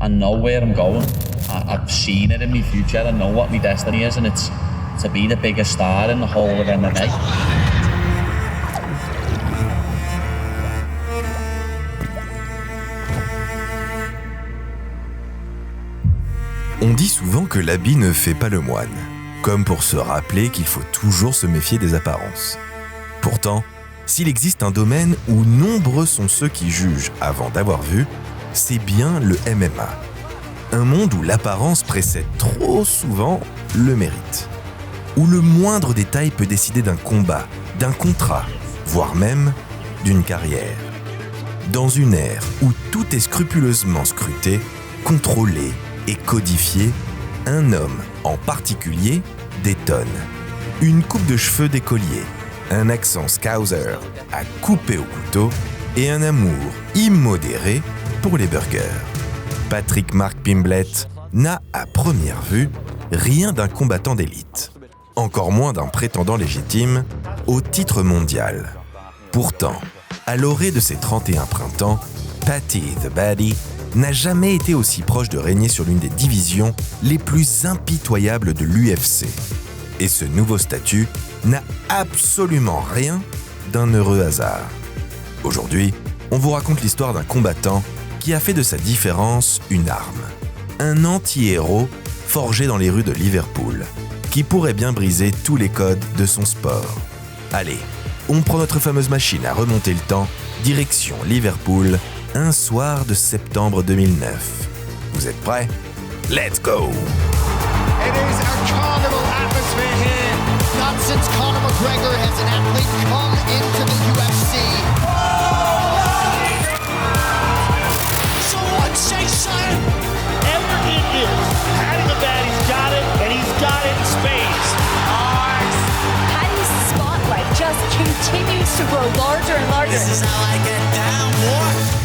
I know where I'm going. I've seen it in my future. I know what my destiny is, and it's to be the biggest star in the whole of MMA. On dit souvent que l'habit ne fait pas le moine, comme pour se rappeler qu'il faut toujours se méfier des apparences. Pourtant, s'il existe un domaine où nombreux sont ceux qui jugent avant d'avoir vu, c'est bien le MMA. Un monde où l'apparence précède trop souvent le mérite. Où le moindre détail peut décider d'un combat, d'un contrat, voire même d'une carrière. Dans une ère où tout est scrupuleusement scruté, contrôlé et codifié, un homme en particulier détonne. Une coupe de cheveux d'écolier, un accent scouser à couper au couteau et un amour immodéré pour les burgers. Patrick Mark Pimblett n'a à première vue rien d'un combattant d'élite, encore moins d'un prétendant légitime au titre mondial. Pourtant, à l'orée de ses 31 printemps, Patty the Baddy n'a jamais été aussi proche de régner sur l'une des divisions les plus impitoyables de l'UFC. Et ce nouveau statut n'a absolument rien d'un heureux hasard. Aujourd'hui, on vous raconte l'histoire d'un combattant qui a fait de sa différence une arme. Un anti-héros forgé dans les rues de Liverpool, qui pourrait bien briser tous les codes de son sport. Allez, on prend notre fameuse machine à remonter le temps, direction Liverpool, un soir de septembre 2009. Vous êtes prêts? Let's go! It is a carnival atmosphere here. Not since Conor McGregor has an athlete come into the UFC. So what say, sire? Whatever it is, Paddy the Baddy's got it, and he's got it in spades. Paddy's spotlight just continues to grow larger and larger. This is how I get down, boy.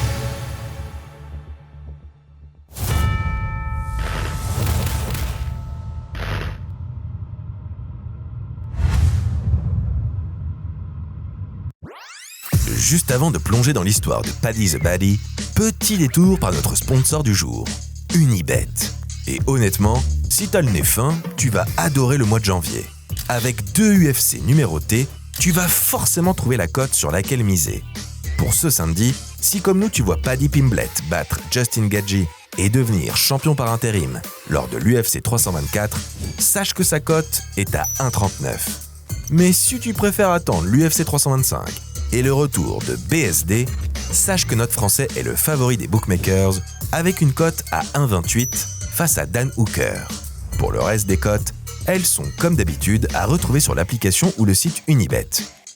Juste avant de plonger dans l'histoire de Paddy the Baddy, petit détour par notre sponsor du jour, Unibet. Et honnêtement, si t'as le nez fin, tu vas adorer le mois de janvier. Avec 2 UFC numérotés, tu vas forcément trouver la cote sur laquelle miser. Pour ce samedi, si comme nous tu vois Paddy Pimblett battre Justin Gaethje et devenir champion par intérim lors de l'UFC 324, sache que sa cote est à 1,39. Mais si tu préfères attendre l'UFC 325 et le retour de BSD, sache que notre Français est le favori des bookmakers avec une cote à 1,28 face à Dan Hooker. Pour le reste des cotes, elles sont comme d'habitude à retrouver sur l'application ou le site Unibet.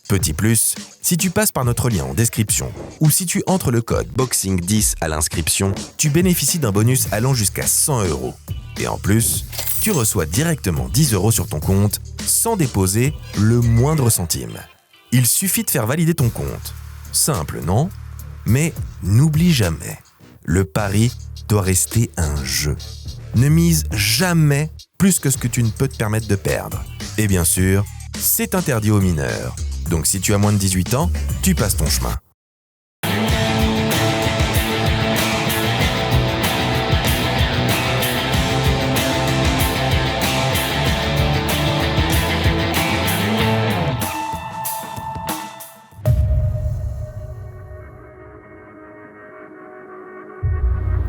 Petit plus, si tu passes par notre lien en description ou si tu entres le code BOXING10 à l'inscription, tu bénéficies d'un bonus allant jusqu'à 100 €. Et en plus, tu reçois directement 10 € sur ton compte sans déposer le moindre centime. Il suffit de faire valider ton compte. Simple, non? Mais n'oublie jamais, le pari doit rester un jeu. Ne mise jamais plus que ce que tu ne peux te permettre de perdre. Et bien sûr, c'est interdit aux mineurs. Donc si tu as moins de 18 ans, tu passes ton chemin.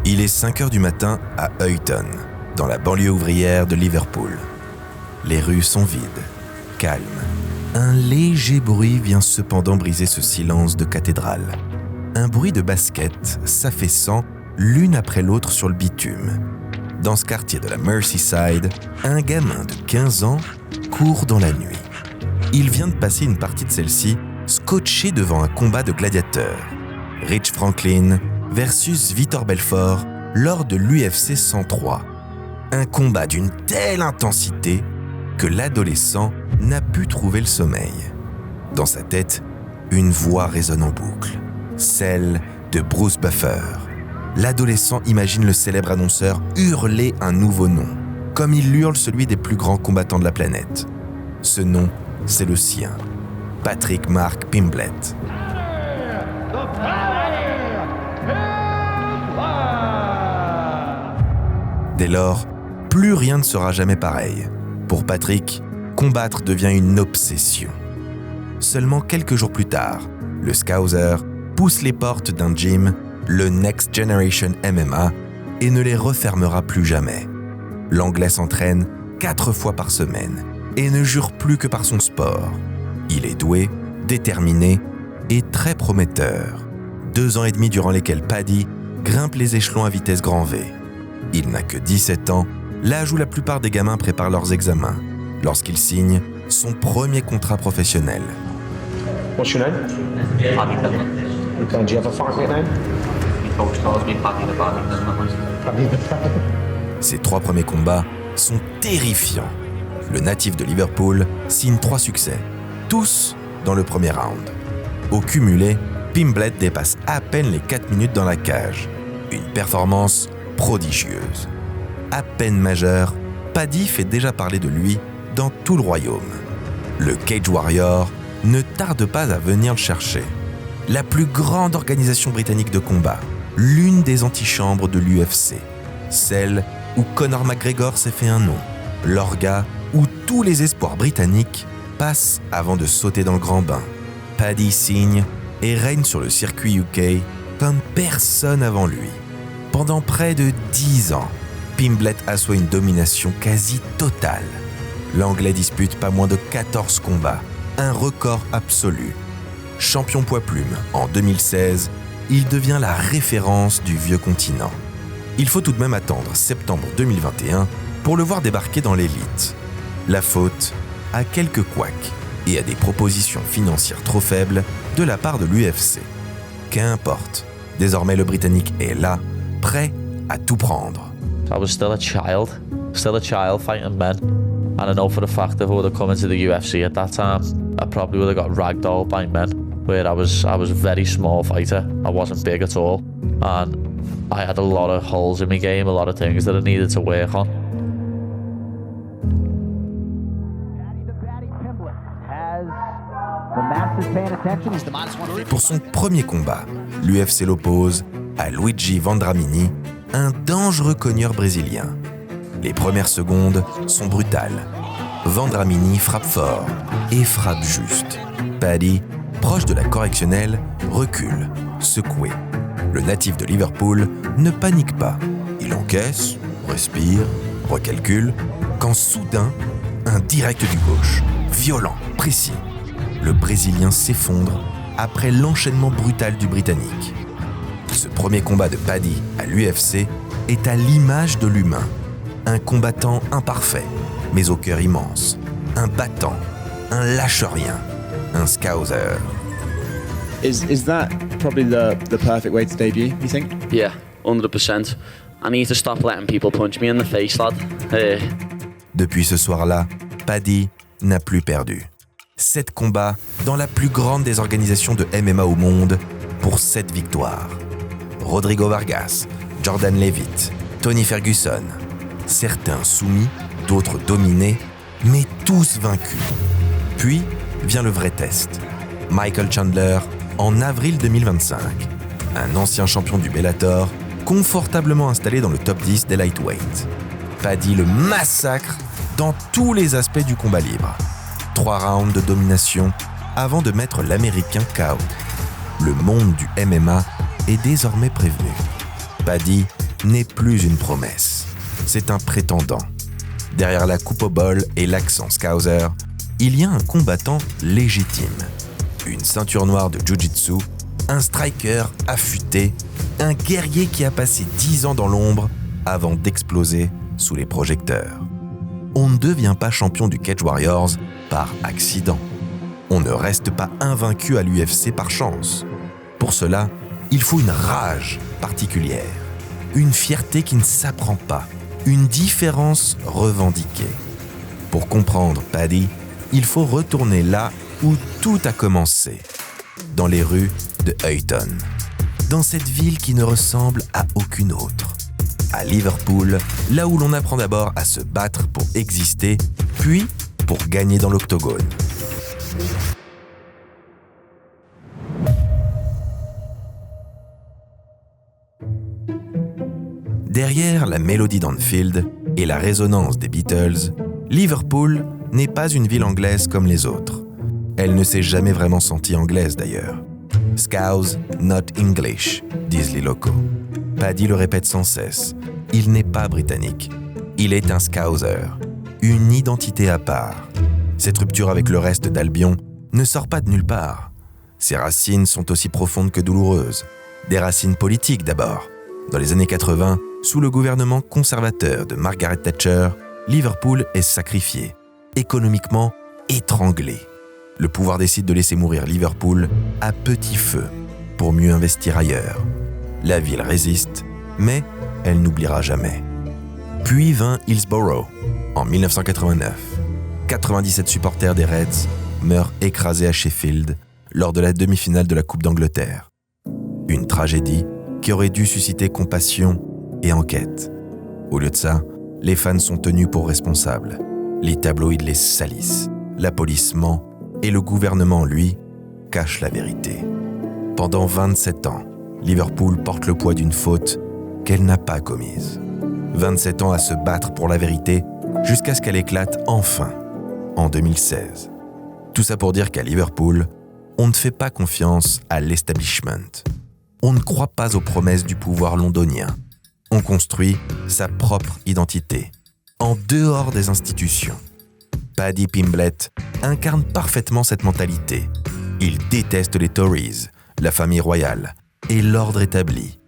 Il est 5h du matin à Huyton, dans la banlieue ouvrière de Liverpool. Les rues sont vides, calmes. Un léger bruit vient cependant briser ce silence de cathédrale. Un bruit de basket s'affaissant l'une après l'autre sur le bitume. Dans ce quartier de la Merseyside, un gamin de 15 ans court dans la nuit. Il vient de passer une partie de celle-ci scotché devant un combat de gladiateurs. Rich Franklin versus Vitor Belfort lors de l'UFC 103. Un combat d'une telle intensité que l'adolescent n'a pu trouver le sommeil. Dans sa tête, une voix résonne en boucle, celle de Bruce Buffer. L'adolescent imagine le célèbre annonceur hurler un nouveau nom, comme il hurle celui des plus grands combattants de la planète. Ce nom, c'est le sien, Patrick Mark Pimblett. Dès lors, plus rien ne sera jamais pareil. Pour Patrick, combattre devient une obsession. Seulement quelques jours plus tard, le Scouser pousse les portes d'un gym, le Next Generation MMA, et ne les refermera plus jamais. L'Anglais s'entraîne 4 fois par semaine et ne jure plus que par son sport. Il est doué, déterminé et très prometteur. 2 ans et demi durant lesquels Paddy grimpe les échelons à vitesse grand V. Il n'a que 17 ans, l'âge où la plupart des gamins préparent leurs examens, lorsqu'il signe son premier contrat professionnel. What's your name? Paddy Pimblett. Okay, do you have a fight nickname? My coach calls me Paddy the Paddy. Ses 3 premiers combats sont terrifiants. Le natif de Liverpool signe 3 succès, tous dans le premier round. Au cumulé, Pimblett dépasse à peine les 4 minutes dans la cage. Une performance prodigieuse. À peine majeur, Paddy fait déjà parler de lui dans tout le royaume. Le Cage Warrior ne tarde pas à venir le chercher. La plus grande organisation britannique de combat, l'une des antichambres de l'UFC, celle où Conor McGregor s'est fait un nom, l'orga où tous les espoirs britanniques passent avant de sauter dans le grand bain. Paddy signe et règne sur le circuit UK comme personne avant lui. Pendant près de 10 ans, Pimblett assoit une domination quasi totale. L'Anglais dispute pas moins de 14 combats, un record absolu. Champion poids-plume en 2016, il devient la référence du vieux continent. Il faut tout de même attendre septembre 2021 pour le voir débarquer dans l'élite. La faute à quelques couacs et à des propositions financières trop faibles de la part de l'UFC. Qu'importe, désormais le Britannique est là, prêt à tout prendre. I was still a child fighting men. And I know for a fact if I would have come into the UFC at that time, I probably would have got ragdolled by men. Where I was a very small fighter. I wasn't big at all. And I had a lot of holes in my game, a lot of things that I needed to work on. Pour son premier combat, l'UFC l'oppose à Luigi Vendramini, un dangereux cogneur brésilien. Les premières secondes sont brutales. Vendramini frappe fort et frappe juste. Paddy, proche de la correctionnelle, recule, secoué. Le natif de Liverpool ne panique pas. Il encaisse, respire, recalcule, quand soudain, un direct du gauche, violent, précis. Le Brésilien s'effondre après l'enchaînement brutal du Britannique. Ce premier combat de Paddy à l'UFC est à l'image de l'humain. Un combattant imparfait, mais au cœur immense. Un battant, un lâche-rien, un scouser. Is that probably the perfect way to debut, you think? Yeah, 100%. I need to stop letting people punch me in the face, lad. Depuis ce soir-là, Paddy n'a plus perdu. 7 combats dans la plus grande des organisations de MMA au monde pour 7 victoires. Rodrigo Vargas, Jordan Leavitt, Tony Ferguson. Certains soumis, d'autres dominés, mais tous vaincus. Puis vient le vrai test. Michael Chandler en avril 2025. Un ancien champion du Bellator, confortablement installé dans le top 10 des lightweights. Paddy le massacre dans tous les aspects du combat libre. 3 rounds de domination avant de mettre l'Américain KO. Le monde du MMA est désormais prévenu. Paddy n'est plus une promesse. C'est un prétendant. Derrière la coupe au bol et l'accent scouser, il y a un combattant légitime. Une ceinture noire de jiu-jitsu, un striker affûté, un guerrier qui a passé 10 ans dans l'ombre avant d'exploser sous les projecteurs. On ne devient pas champion du Cage Warriors par accident. On ne reste pas invaincu à l'UFC par chance. Pour cela, il faut une rage particulière, une fierté qui ne s'apprend pas, une différence revendiquée. Pour comprendre Paddy, il faut retourner là où tout a commencé, dans les rues de Huyton, dans cette ville qui ne ressemble à aucune autre. À Liverpool, là où l'on apprend d'abord à se battre pour exister, puis pour gagner dans l'octogone. Derrière la mélodie d'Anfield et la résonance des Beatles, Liverpool n'est pas une ville anglaise comme les autres. Elle ne s'est jamais vraiment sentie anglaise d'ailleurs. « Scouse, not English », disent les locaux. Paddy le répète sans cesse. Il n'est pas britannique. Il est un Scouser, une identité à part. Cette rupture avec le reste d'Albion ne sort pas de nulle part. Ses racines sont aussi profondes que douloureuses. Des racines politiques d'abord. Dans les années 80, sous le gouvernement conservateur de Margaret Thatcher, Liverpool est sacrifié, économiquement étranglé. Le pouvoir décide de laisser mourir Liverpool à petit feu pour mieux investir ailleurs. La ville résiste, mais elle n'oubliera jamais. Puis vint Hillsborough, en 1989. 97 supporters des Reds meurent écrasés à Sheffield lors de la demi-finale de la Coupe d'Angleterre. Une tragédie qui aurait dû susciter compassion et enquête. Au lieu de ça, les fans sont tenus pour responsables. Les tabloïds les salissent, la police ment et le gouvernement, lui, cache la vérité. Pendant 27 ans, Liverpool porte le poids d'une faute qu'elle n'a pas commise. 27 ans à se battre pour la vérité jusqu'à ce qu'elle éclate enfin, en 2016. Tout ça pour dire qu'à Liverpool, on ne fait pas confiance à l'establishment. On ne croit pas aux promesses du pouvoir londonien. On construit sa propre identité, en dehors des institutions. Paddy Pimblett incarne parfaitement cette mentalité. Il déteste les Tories, la famille royale et l'ordre établi.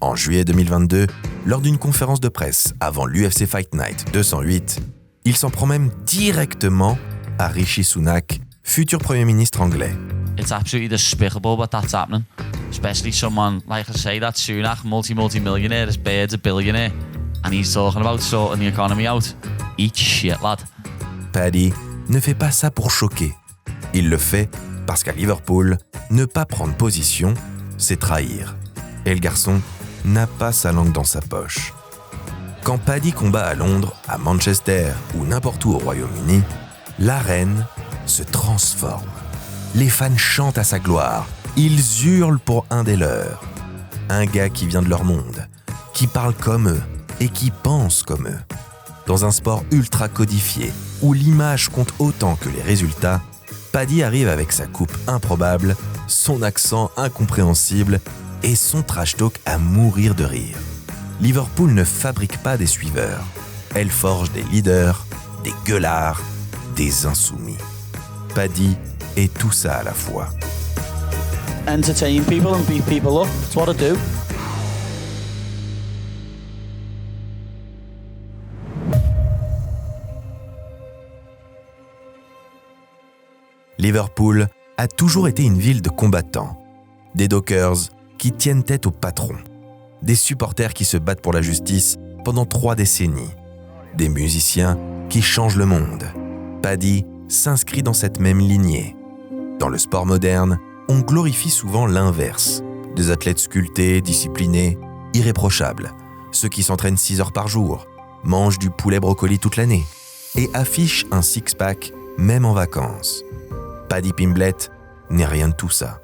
En juillet 2022, lors d'une conférence de presse avant l'UFC Fight Night 208, il s'en prend même directement à Rishi Sunak, futur Premier ministre anglais. It's absolutely despicable what that's happening. Especially someone, like I say, that Sunak, multi-millionaire, his bird's a billionaire, and he's talking about sorting the economy out. Eat shit, lad. Paddy ne fait pas ça pour choquer. Il le fait parce qu'à Liverpool, ne pas prendre position, c'est trahir. Et le garçon n'a pas sa langue dans sa poche. Quand Paddy combat à Londres, à Manchester ou n'importe où au Royaume-Uni, l'arène se transforme. Les fans chantent à sa gloire, ils hurlent pour un des leurs. Un gars qui vient de leur monde, qui parle comme eux et qui pense comme eux. Dans un sport ultra codifié, où l'image compte autant que les résultats, Paddy arrive avec sa coupe improbable, son accent incompréhensible et son trash talk à mourir de rire. Liverpool ne fabrique pas des suiveurs, elle forge des leaders, des gueulards, des insoumis. Paddy est tout ça à la fois. Entertain people and beat people up. That's what I do. Liverpool a toujours été une ville de combattants. Des dockers qui tiennent tête au patron. Des supporters qui se battent pour la justice pendant 3 décennies. Des musiciens qui changent le monde. Paddy s'inscrit dans cette même lignée. Dans le sport moderne, on glorifie souvent l'inverse. Des athlètes sculptés, disciplinés, irréprochables. Ceux qui s'entraînent 6 heures par jour, mangent du poulet brocoli toute l'année et affichent un six-pack même en vacances. Paddy Pimblett n'est rien de tout ça.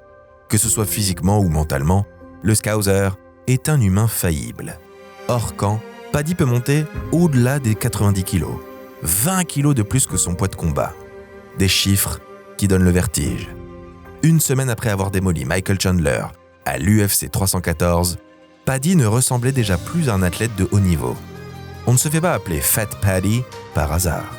Que ce soit physiquement ou mentalement, le Scouser est un humain faillible. Hors camp, Paddy peut monter au-delà des 90 kilos. 20 kilos de plus que son poids de combat. Des chiffres qui donnent le vertige. Une semaine après avoir démoli Michael Chandler à l'UFC 314, Paddy ne ressemblait déjà plus à un athlète de haut niveau. On ne se fait pas appeler Fat Paddy par hasard.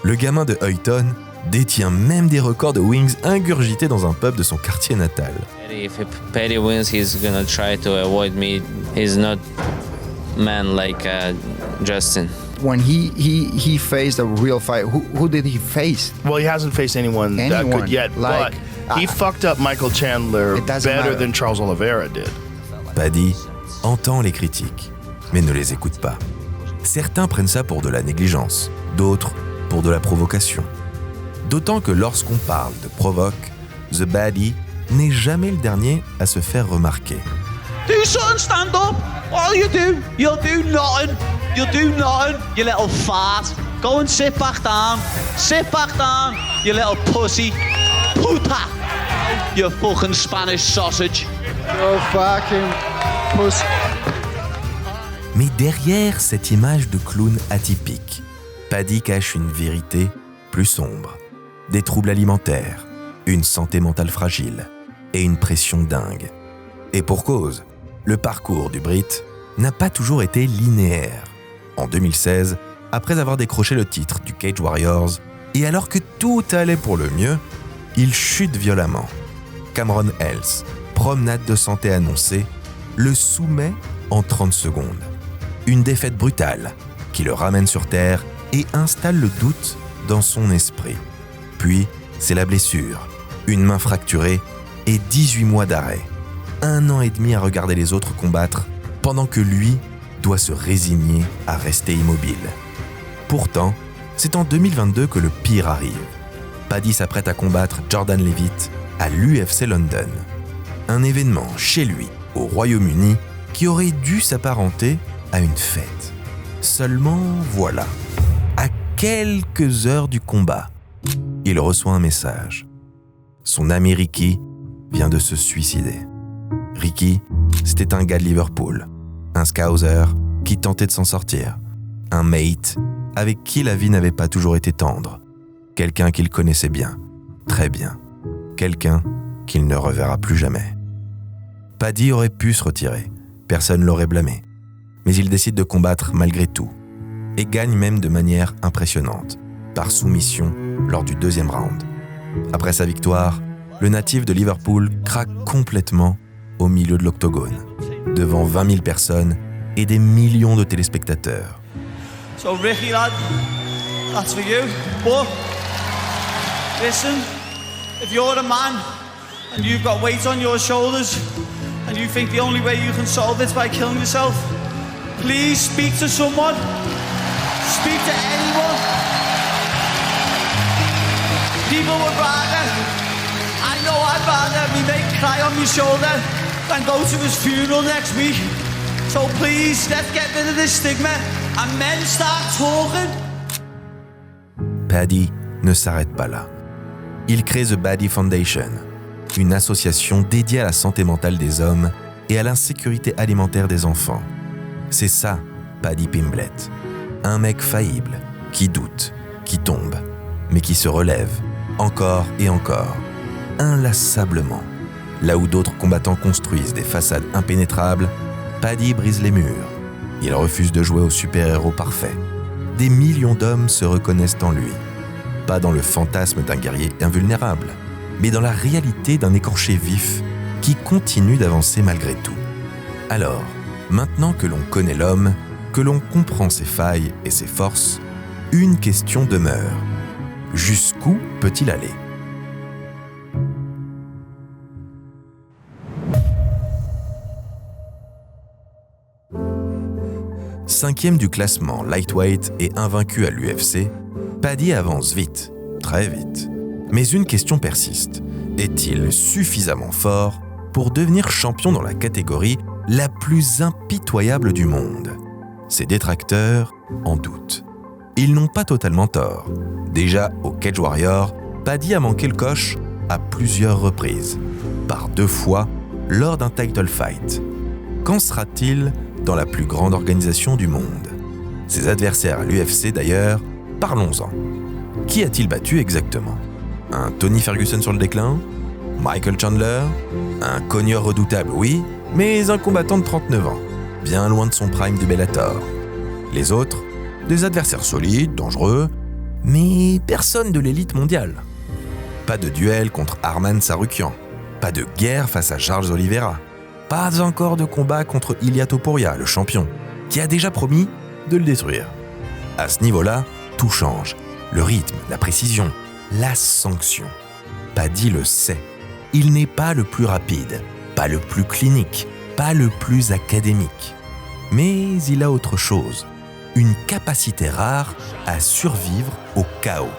Le gamin de Huyton détient même des records de wings ingurgités dans un pub de son quartier natal. If Paddy wins, he's gonna try to avoid me. He's not man like Justin. When he faced a real fight, who did he face? Well, he hasn't faced anyone that good yet, like, but he fucked up Michael Chandler better than Charles Oliveira did. Paddy entend les critiques, mais ne les écoute pas. Certains prennent ça pour de la négligence, d'autres pour de la provocation. D'autant que lorsqu'on parle de provoque, The Baddie n'est jamais le dernier à se faire remarquer. Do something, stand up. All you do, you'll do nothing. You'll do nothing, you little fart. Go and sit back down. Sit back down, you little pussy. Puta, you fucking Spanish sausage. You fucking pussy. Mais derrière cette image de clown atypique, Paddy cache une vérité plus sombre. Des troubles alimentaires, une santé mentale fragile et une pression dingue. Et pour cause, le parcours du Brit n'a pas toujours été linéaire. En 2016, après avoir décroché le titre du Cage Warriors, et alors que tout allait pour le mieux, il chute violemment. Cameron Hells, promenade de santé annoncée, le soumet en 30 secondes. Une défaite brutale qui le ramène sur terre et installe le doute dans son esprit. Puis, c'est la blessure, une main fracturée et 18 mois d'arrêt. 1 an et demi à regarder les autres combattre, pendant que lui doit se résigner à rester immobile. Pourtant, c'est en 2022 que le pire arrive. Paddy s'apprête à combattre Jordan Leavitt à l'UFC London. Un événement chez lui, au Royaume-Uni, qui aurait dû s'apparenter à une fête. Seulement voilà, à quelques heures du combat, il reçoit un message. Son ami Ricky vient de se suicider. Ricky, c'était un gars de Liverpool, un scouser qui tentait de s'en sortir, un mate avec qui la vie n'avait pas toujours été tendre, quelqu'un qu'il connaissait bien, très bien, quelqu'un qu'il ne reverra plus jamais. Paddy aurait pu se retirer, personne l'aurait blâmé, mais il décide de combattre malgré tout, et gagne même de manière impressionnante, par soumission lors du 2e round. Après sa victoire, le natif de Liverpool craque complètement au milieu de l'octogone, devant 20 000 personnes et des millions de téléspectateurs. So Ricky, lad, that's for you. But listen, if you're a man and you've got weight on your shoulders and you think the only way you can solve it is by killing yourself, please speak to someone. Speak to anyone. People would rather, I know I'd rather me mate cry on my shoulder than go to his funeral next week. So please, let's get rid of this stigma and men start talking. Paddy ne s'arrête pas là. Il crée The Paddy Foundation, une association dédiée à la santé mentale des hommes et à l'insécurité alimentaire des enfants. C'est ça, Paddy Pimblett. Un mec faillible, qui doute, qui tombe, mais qui se relève, encore et encore, inlassablement. Là où d'autres combattants construisent des façades impénétrables, Paddy brise les murs. Il refuse de jouer au super-héros parfait. Des millions d'hommes se reconnaissent en lui. Pas dans le fantasme d'un guerrier invulnérable, mais dans la réalité d'un écorché vif qui continue d'avancer malgré tout. Alors, maintenant que l'on connaît l'homme, que l'on comprend ses failles et ses forces, une question demeure. Jusqu'où peut-il aller ? Cinquième du classement lightweight et invaincu à l'UFC, Paddy avance vite, très vite. Mais une question persiste. Est-il suffisamment fort pour devenir champion dans la catégorie la plus impitoyable du monde ? Ses détracteurs en doutent. Ils n'ont pas totalement tort. Déjà, au Cage Warrior, Paddy a manqué le coche à plusieurs reprises. Par 2 fois, lors d'un title fight. Qu'en sera-t-il dans la plus grande organisation du monde ? Ses adversaires à l'UFC d'ailleurs, parlons-en. Qui a-t-il battu exactement ? Un Tony Ferguson sur le déclin ? Michael Chandler ? Un cogneur redoutable, oui, mais un combattant de 39 ans, bien loin de son prime de Bellator. Les autres, des adversaires solides, dangereux, mais personne de l'élite mondiale. Pas de duel contre Arman Tsarukyan, pas de guerre face à Charles Oliveira, pas encore de combat contre Ilia Topuria, le champion, qui a déjà promis de le détruire. À ce niveau-là, tout change. Le rythme, la précision, la sanction. Paddy le sait. Il n'est pas le plus rapide, pas le plus clinique, pas le plus académique. Mais il a autre chose. Une capacité rare à survivre au chaos.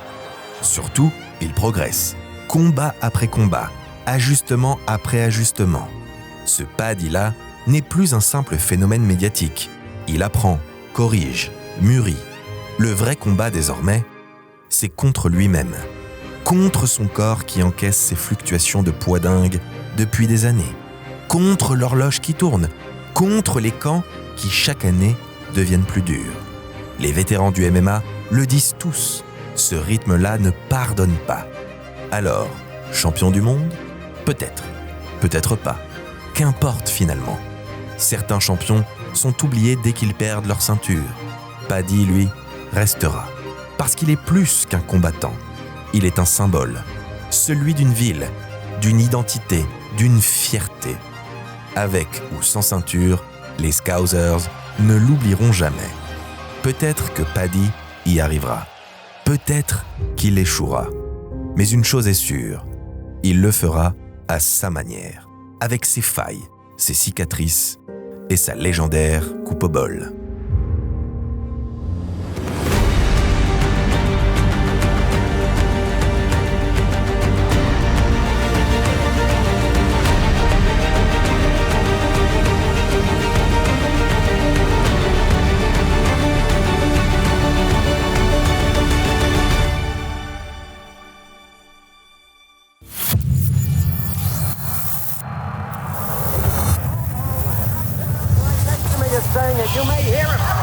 Surtout, il progresse. Combat après combat, ajustement après ajustement. Ce Paddy-là n'est plus un simple phénomène médiatique. Il apprend, corrige, mûrit. Le vrai combat désormais, c'est contre lui-même. Contre son corps qui encaisse ses fluctuations de poids dingue depuis des années. Contre l'horloge qui tourne. Contre les camps qui chaque année deviennent plus dures. Les vétérans du MMA le disent tous, ce rythme-là ne pardonne pas. Alors, champion du monde ? Peut-être, peut-être pas. Qu'importe finalement. Certains champions sont oubliés dès qu'ils perdent leur ceinture. Paddy, lui, restera. Parce qu'il est plus qu'un combattant. Il est un symbole. Celui d'une ville, d'une identité, d'une fierté. Avec ou sans ceinture, les Scousers ne l'oublieront jamais. Peut-être que Paddy y arrivera. Peut-être qu'il échouera. Mais une chose est sûre, il le fera à sa manière, avec ses failles, ses cicatrices et sa légendaire coupe au bol. Saying it. You may hear him.